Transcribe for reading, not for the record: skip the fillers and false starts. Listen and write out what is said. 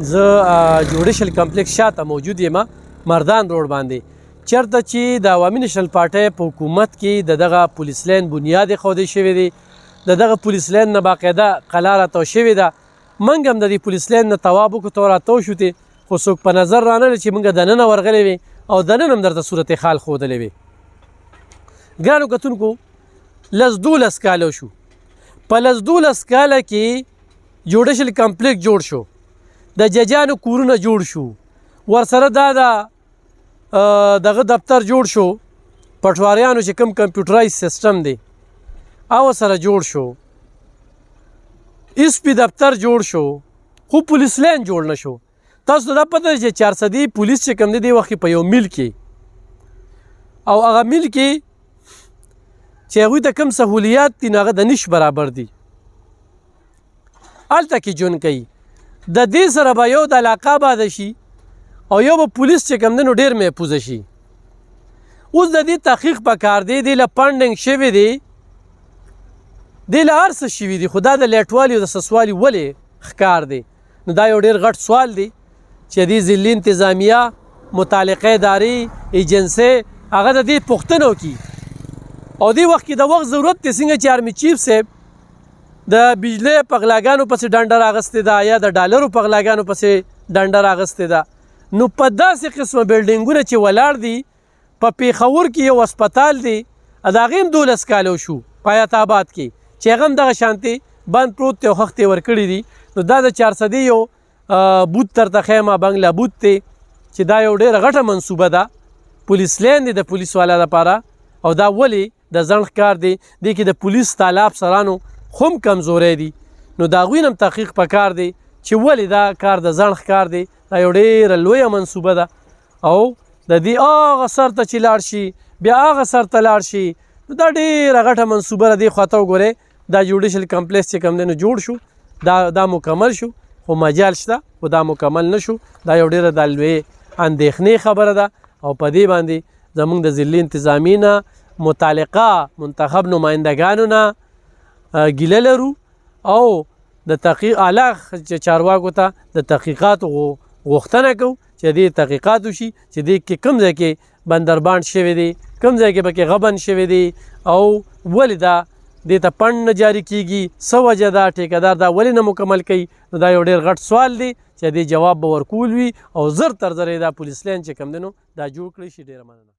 زه جوړیشل کمپلیکس شاته موجود یم مردان روډ باندې چېرته چې د عوامي نیشنل پارټۍ په حکومت کې د دغه پولیس لین بنیاد ایښودی شوی دی د دغه پولیس لین نه باقاعده قلا راتاو شوې ده موږ هم د دې پولیس لین نه تواب وکړو تو راتاو شوتې خو څوک په نظر رانغلې چې موږ دننه ورغلی وي او دننه هم درته صورت حال ښودلی وي ګرانو کتونکو لس 12 کاله شو په لس 12 کاله کې جوړیشل کمپلیکس جوړ شو د ججانو کورونه جوړ شو ورسره دا دغه دفتر جوړ شو پټواریانو چې کوم کمپیوټرایز سیسټم دی او سره جوړ شو اس پی دفتر جوړ شو خو پولیس لین جوړ نه شو تاسو ته دا پته ده چې 400 پولیس چې کوم دی د وخت په یو میل کې او هغه میل کې چې هغوی ته کوم سهولیات دي هغه د نش برابر دي هلته کې ژوند کوي د دې سره به یو د علاقه باده شي او یو به پولیس چې کوم دی نو ډېر محفوظه شي اوس د دې تحقیق پکار دی دې له فنډنګ شوی دی دې له هر څه شوي دي خو دا د لیټوالي او د سسوالي ولې ښکار دی نو دا یو ډېر غټ سوال دی چې دې ضلعي انتظامیه متعلقه ادارې ایجنسۍ هغه د دې پوښتنه وکړي او دې وخت کې د وخت ضرورت دی څنګه چې آرمي چیف صاحب د بجلی په غلاګانو پسې ډنډه راغستې ده یا د ډالرو په غلاګانو پسې ډنډه راغستې ده نو په داسې قسمه بلډینګونه چې ولاړ دي په پیښور کې یو هسپتال دی د هغې هم 12 کاله شو په حیات آباد کې چې هغه هم دغه شانتې بند پروت دی او خښتې ورکړي دي نو دا د 400 یو بوت درته ښیم بنګله بوت دی چې دا یو ډېره غټه منصوبه ده پولیس لین دی د پولیس والا لپاره او دا ولې د ځنډ ښکار دی دې کې د پولیس تالاب سرانو خو هم کمزوری دي نو د هغوی نه هم تحقیق پکار دی چې ولې دا کار د ځنډ ښکار دی دا یو ډېره لویه منصوبه ده او د دې هغه سر ته چې لاړ شي بیا هغه سر ته لاړ شي نو دا ډېره غټه منصوبه ده دې خواته وګورئ دا جوډیشل کمپلیکس چې کوم دی نو جوړ شو دا مکمل شو خو مجال شته خو دا مکمل نه شو دا یو ډېره د لویې اندېښنې خبره ده او په دې باندې زموږ د ضلعي انتظامي نه متعلقه منتخب نمایندګانو نه ګیله لرو او د تحقیق اعلی چارواکو ته د تحقیقاتو غوښتنه کوو چې دې تحقیقات وشي چې دې کې کوم ځای کې بندرباند شوی دی کوم ځای کې پکې غبن شوی دی او ولې دا دې ته فنډ نه جاري کیږي څه وجه ده ټیکهدار دا ولې نه مکمل کوي نو دا یو ډېر غټ سوال دی چې دې جواب به ورکول وي او زر تر زر دا پولیس لین چې کوم دی نو دا جوړ کړی شي ډېره مننه